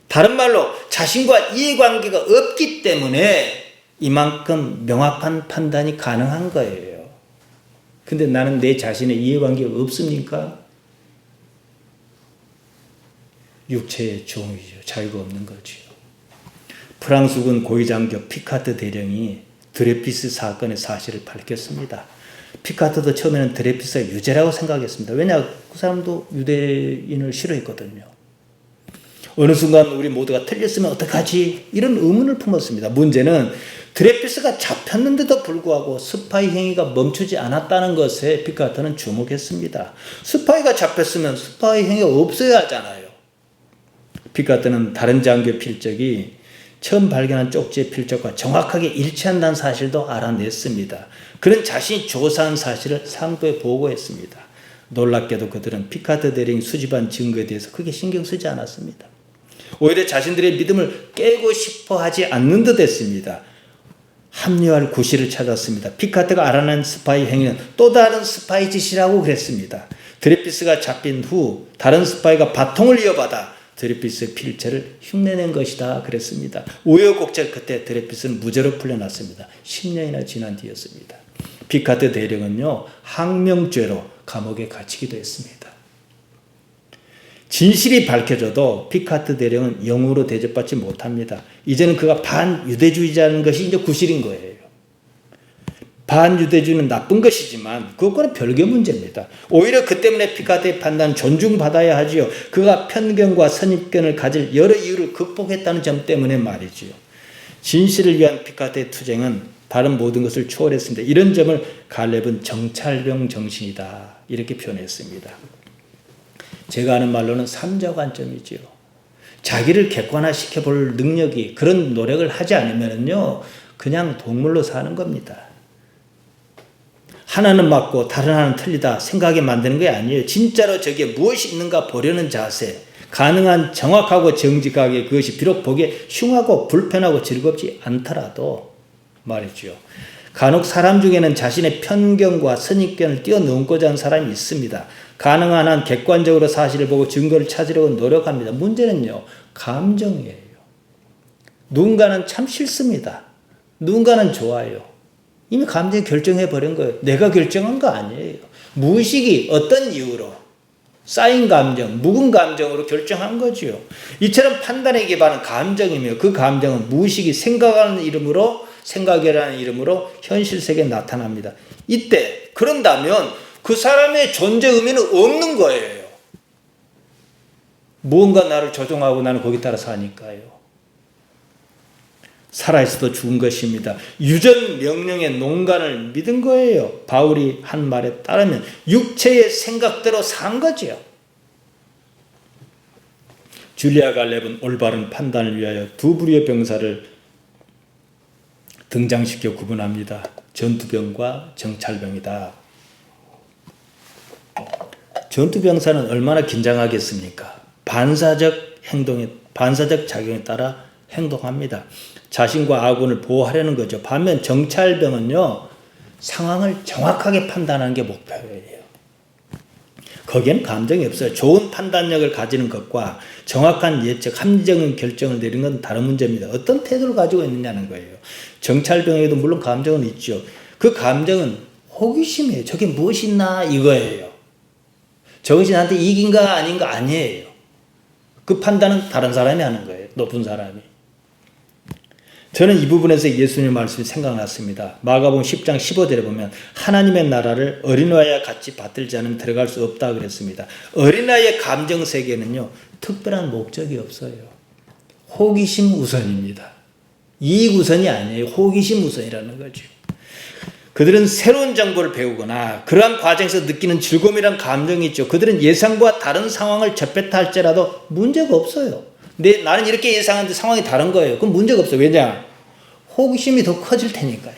다른 말로 자신과 이해관계가 없기 때문에 이만큼 명확한 판단이 가능한 거예요. 근데 나는 내 자신의 이해관계가 없습니까? 육체의 종이죠. 자유가 없는 거죠. 프랑스군 고위장교 피카트 대령이 드레피스 사건의 사실을 밝혔습니다. 피카트도 처음에는 드레피스가 유죄라고 생각했습니다. 왜냐? 그 사람도 유대인을 싫어했거든요. 어느 순간 우리 모두가 틀렸으면 어떡하지? 이런 의문을 품었습니다. 문제는 드레피스가 잡혔는데도 불구하고 스파이 행위가 멈추지 않았다는 것에 피카트는 주목했습니다. 스파이가 잡혔으면 스파이 행위가 없어야 하잖아요. 피카트는 다른 장교 필적이 처음 발견한 쪽지의 필적과 정확하게 일치한다는 사실도 알아냈습니다. 그는 자신이 조사한 사실을 상부에 보고했습니다. 놀랍게도 그들은 피카트 대령이 수집한 증거에 대해서 크게 신경 쓰지 않았습니다. 오히려 자신들의 믿음을 깨고 싶어 하지 않는 듯 했습니다. 합리화할 구실을 찾았습니다. 피카트가 알아낸 스파이 행위는 또 다른 스파이 짓이라고 그랬습니다. 드레피스가 잡힌 후 다른 스파이가 바통을 이어받아 드레피스의 필체를 흉내낸 것이다 그랬습니다. 우여곡절 끝에 드레피스는 무죄로 풀려났습니다. 10년이나 지난 뒤였습니다. 피카트 대령은요, 항명죄로 감옥에 갇히기도 했습니다. 진실이 밝혀져도 피카트 대령은 영웅으로 대접받지 못합니다. 이제는 그가 반유대주의자라는 것이 이제 구실인 거예요. 반유대주의는 나쁜 것이지만 그것과는 별개 문제입니다. 오히려 그 때문에 피카트의 판단은 존중받아야 하지요. 그가 편견과 선입견을 가질 여러 이유를 극복했다는 점 때문에 말이지요. 진실을 위한 피카트의 투쟁은 다른 모든 것을 초월했습니다. 이런 점을 갈렙은 정찰병 정신이다 이렇게 표현했습니다. 제가 하는 말로는 삼자 관점이지요. 자기를 객관화시켜 볼 능력이, 그런 노력을 하지 않으면요, 그냥 동물로 사는 겁니다. 하나는 맞고 다른 하나는 틀리다 생각하게 만드는 게 아니에요. 진짜로 저게 무엇이 있는가 보려는 자세, 가능한 정확하고 정직하게 그것이 비록 보기에 흉하고 불편하고 즐겁지 않더라도 말이죠. 간혹 사람 중에는 자신의 편견과 선입견을 뛰어넘고자 하는 사람이 있습니다. 가능한 한 객관적으로 사실을 보고 증거를 찾으려고 노력합니다. 문제는요, 감정이에요. 누군가는 참 싫습니다. 누군가는 좋아요. 이미 감정이 결정해버린 거예요. 내가 결정한 거 아니에요. 무의식이 어떤 이유로 쌓인 감정, 묵은 감정으로 결정한 거지요. 이처럼 판단에 기반한 감정이며 그 감정은 무의식이 생각이라는 이름으로 현실 세계에 나타납니다. 이때 그런다면 그 사람의 존재 의미는 없는 거예요. 무언가 나를 조종하고 나는 거기 따라 사니까요. 살아있어도 죽은 것입니다. 유전 명령의 농간을 믿은 거예요. 바울이 한 말에 따르면 육체의 생각대로 산 거지요. 줄리아 갈렙은 올바른 판단을 위하여 두 부류의 병사를 등장시켜 구분합니다. 전투병과 정찰병이다. 전투병사는 얼마나 긴장하겠습니까? 반사적 작용에 따라 행동합니다. 자신과 아군을 보호하려는 거죠. 반면 정찰병은요, 상황을 정확하게 판단하는 게 목표예요. 거기에는 감정이 없어요. 좋은 판단력을 가지는 것과 정확한 예측, 합리적인 결정을 내리는 건 다른 문제입니다. 어떤 태도를 가지고 있느냐는 거예요. 정찰병에도 물론 감정은 있죠. 그 감정은 호기심이에요. 저게 무엇이 있나 이거예요. 저것이 나한테 이긴가 아닌가 아니에요. 그 판단은 다른 사람이 하는 거예요. 높은 사람이. 저는 이 부분에서 예수님 말씀이 생각났습니다. 마가복음 10장 15절에 보면 하나님의 나라를 어린아이와 같이 받들지 않으면 들어갈 수 없다 그랬습니다. 어린아이의 감정 세계는요, 특별한 목적이 없어요. 호기심 우선입니다. 이익 우선이 아니에요. 호기심 우선이라는 거죠. 그들은 새로운 정보를 배우거나 그러한 과정에서 느끼는 즐거움이란 감정이 있죠. 그들은 예상과 다른 상황을 접했다 할지라도 문제가 없어요. 근데 나는 이렇게 예상하는데 상황이 다른 거예요. 그럼 문제가 없어요. 왜냐? 호기심이 더 커질 테니까요.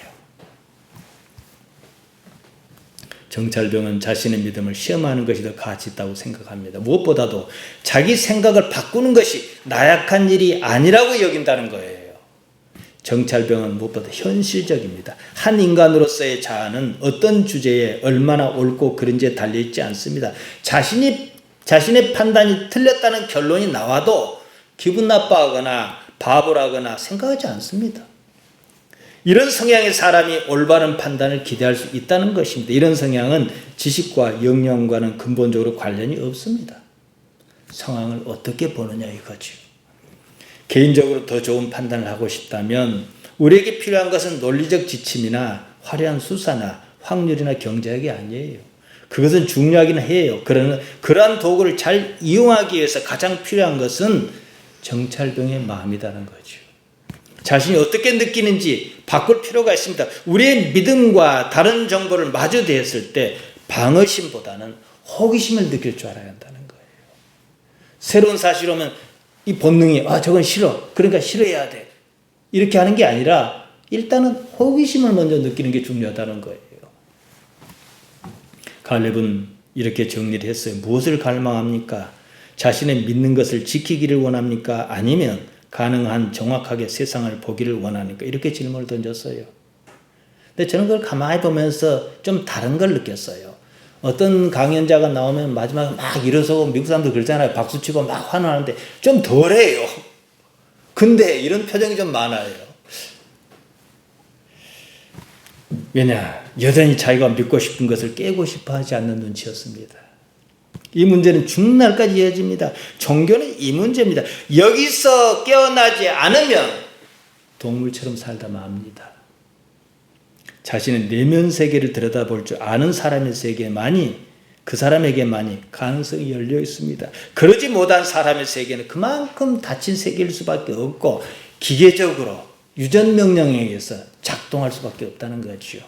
정찰병은 자신의 믿음을 시험하는 것이 더 가치 있다고 생각합니다. 무엇보다도 자기 생각을 바꾸는 것이 나약한 일이 아니라고 여긴다는 거예요. 정찰병은 무엇보다 현실적입니다. 한 인간으로서의 자아는 어떤 주제에 얼마나 옳고 그른지에 달려있지 않습니다. 자신의 판단이 틀렸다는 결론이 나와도 기분 나빠하거나 바보라거나 생각하지 않습니다. 이런 성향의 사람이 올바른 판단을 기대할 수 있다는 것입니다. 이런 성향은 지식과 역량과는 근본적으로 관련이 없습니다. 상황을 어떻게 보느냐 이거죠. 개인적으로 더 좋은 판단을 하고 싶다면 우리에게 필요한 것은 논리적 지침이나 화려한 수사나 확률이나 경제학이 아니에요. 그것은 중요하긴 해요. 그러나 그러한 도구를 잘 이용하기 위해서 가장 필요한 것은 정찰병의 마음이라는 거죠. 자신이 어떻게 느끼는지 바꿀 필요가 있습니다. 우리의 믿음과 다른 정보를 마주 대했을 때 방어심보다는 호기심을 느낄 줄 알아야 한다는 거예요. 새로운 사실이 오면 이 본능이 저건 싫어. 그러니까 싫어해야 돼. 이렇게 하는 게 아니라 일단은 호기심을 먼저 느끼는 게 중요하다는 거예요. 갈렙은 이렇게 정리를 했어요. 무엇을 갈망합니까? 자신의 믿는 것을 지키기를 원합니까? 아니면 가능한 정확하게 세상을 보기를 원하니까? 이렇게 질문을 던졌어요. 근데 저는 그걸 가만히 보면서 좀 다른 걸 느꼈어요. 어떤 강연자가 나오면 마지막에 막 일어서고 미국 사람들 그러잖아요. 박수치고 막 환호하는데 좀 덜해요. 근데 이런 표정이 좀 많아요. 왜냐? 여전히 자기가 믿고 싶은 것을 깨고 싶어 하지 않는 눈치였습니다. 이 문제는 죽날까지 이어집니다. 종교는 이 문제입니다. 여기서 깨어나지 않으면 동물처럼 살다 맙니다. 자신의 내면 세계를 들여다볼 줄 아는 사람의 세계만이 그 사람에게만이 가능성이 열려 있습니다. 그러지 못한 사람의 세계는 그만큼 닫힌 세계일 수밖에 없고 기계적으로 유전 명령에 의해서 작동할 수밖에 없다는 거죠.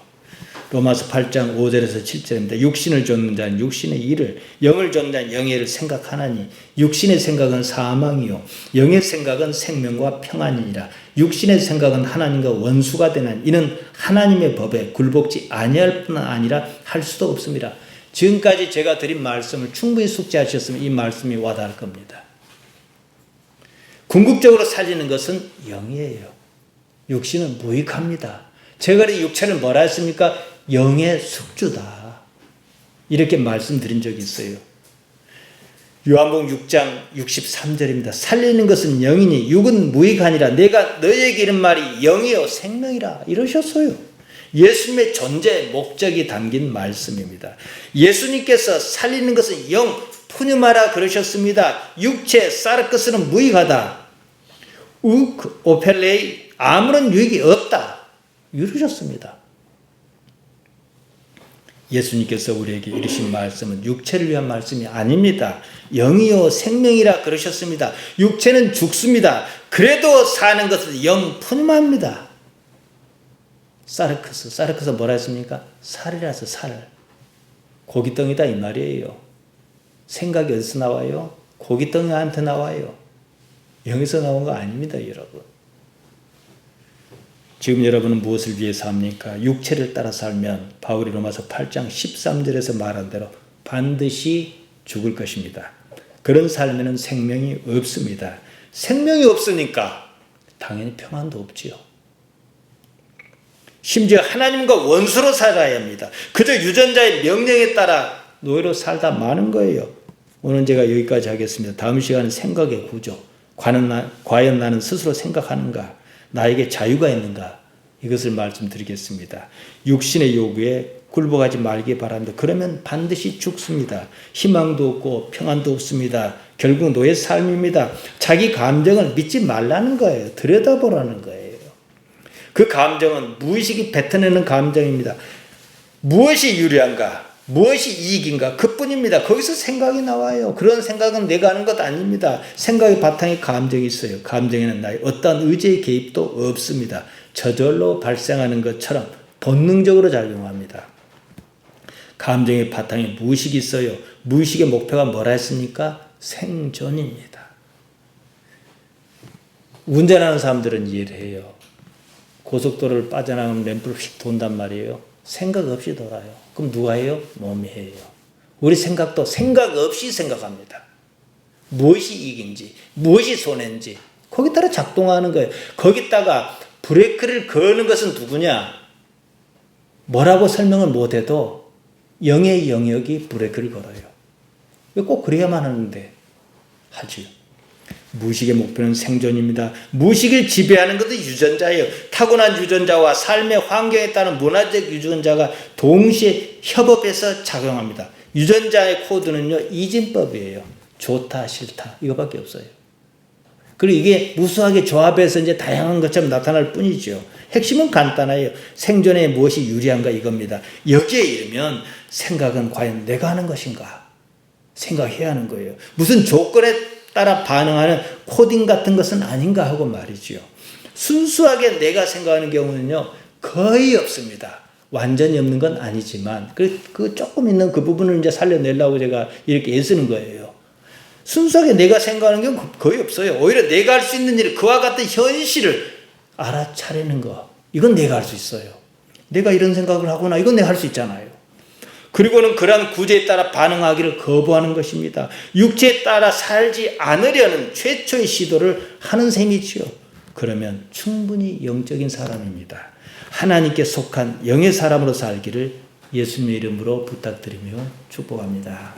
로마서 8장 5절에서 7절입니다. 육신을 좇는 자는 육신의 일을, 영을 좇는 자는 영의 일을 생각하나니 육신의 생각은 사망이요 영의 생각은 생명과 평안이니라. 육신의 생각은 하나님과 원수가 되나니 이는 하나님의 법에 굴복지 아니할 뿐 아니라 할 수도 없습니다. 지금까지 제가 드린 말씀을 충분히 숙지하셨으면 이 말씀이 와닿을 겁니다. 궁극적으로 살리는 것은 영이에요. 육신은 무익합니다. 제가 이 육체를 뭐라 했습니까? 영의 숙주다. 이렇게 말씀드린 적이 있어요. 요한복음 6장 63절입니다. 살리는 것은 영이니 육은 무익하니라. 내가 너희에게 이른 말이 영이요 생명이라 이러셨어요. 예수님의 존재의 목적이 담긴 말씀입니다. 예수님께서 살리는 것은 영 푸뉴마라 그러셨습니다. 육체 사르크스는 무익하다. 욱 오펠레이 아무런 유익이 없다. 이러셨습니다. 예수님께서 우리에게 이르신 말씀은 육체를 위한 말씀이 아닙니다. 영이요 생명이라 그러셨습니다. 육체는 죽습니다. 그래도 사는 것은 영뿐입니다. 사르크스 뭐라 했습니까? 살이라서 살. 고깃덩이다 이 말이에요. 생각이 어디서 나와요? 고깃덩이한테 나와요. 영에서 나온 거 아닙니다, 여러분. 지금 여러분은 무엇을 위해서 합니까? 육체를 따라 살면 바울이 로마서 8장 13절에서 말한 대로 반드시 죽을 것입니다. 그런 삶에는 생명이 없습니다. 생명이 없으니까 당연히 평안도 없지요. 심지어 하나님과 원수로 살아야 합니다. 그저 유전자의 명령에 따라 노예로 살다 마는 거예요. 오늘 제가 여기까지 하겠습니다. 다음 시간은 생각의 구조. 과연 나는 스스로 생각하는가? 나에게 자유가 있는가? 이것을 말씀드리겠습니다. 육신의 요구에 굴복하지 말기 바랍니다. 그러면 반드시 죽습니다. 희망도 없고 평안도 없습니다. 결국 노예 삶입니다. 자기 감정을 믿지 말라는 거예요. 들여다보라는 거예요. 그 감정은 무의식이 뱉어내는 감정입니다. 무엇이 유리한가? 무엇이 이익인가? 그뿐입니다. 거기서 생각이 나와요. 그런 생각은 내가 하는 것 아닙니다. 생각의 바탕에 감정이 있어요. 감정에는 나의 어떠한 의지의 개입도 없습니다. 저절로 발생하는 것처럼 본능적으로 작용합니다. 감정의 바탕에 무의식이 있어요. 무의식의 목표가 뭐라 했습니까? 생존입니다. 운전하는 사람들은 이해를 해요. 고속도로를 빠져나가면 램프를 휙 돈단 말이에요. 생각 없이 돌아요. 그럼 누가 해요? 몸이 해요. 우리 생각도 생각 없이 생각합니다. 무엇이 이익인지, 무엇이 손해인지 거기 따라 작동하는 거예요. 거기다가 브레이크를 거는 것은 누구냐? 뭐라고 설명을 못해도 영의 영역이 브레이크를 걸어요. 왜 꼭 그래야만 하는데 하지요. 무의식의 목표는 생존입니다. 무의식을 지배하는 것도 유전자예요. 타고난 유전자와 삶의 환경에 따른 문화적 유전자가 동시에 협업해서 작용합니다. 유전자의 코드는요, 이진법이에요. 좋다, 싫다. 이거밖에 없어요. 그리고 이게 무수하게 조합해서 이제 다양한 것처럼 나타날 뿐이죠. 핵심은 간단해요. 생존에 무엇이 유리한가 이겁니다. 여기에 이르면 생각은 과연 내가 하는 것인가? 생각해야 하는 거예요. 무슨 조건에 따라 반응하는 코딩 같은 것은 아닌가 하고 말이죠. 순수하게 내가 생각하는 경우는요, 거의 없습니다. 완전히 없는 건 아니지만, 그 조금 있는 그 부분을 이제 살려내려고 제가 이렇게 애쓰는 거예요. 순수하게 내가 생각하는 경우는 거의 없어요. 오히려 내가 할 수 있는 일, 그와 같은 현실을 알아차리는 거. 이건 내가 할 수 있어요. 내가 이런 생각을 하구나. 이건 내가 할 수 있잖아요. 그리고는 그러한 구제에 따라 반응하기를 거부하는 것입니다. 육체에 따라 살지 않으려는 최초의 시도를 하는 셈이지요. 그러면 충분히 영적인 사람입니다. 하나님께 속한 영의 사람으로 살기를 예수님의 이름으로 부탁드리며 축복합니다.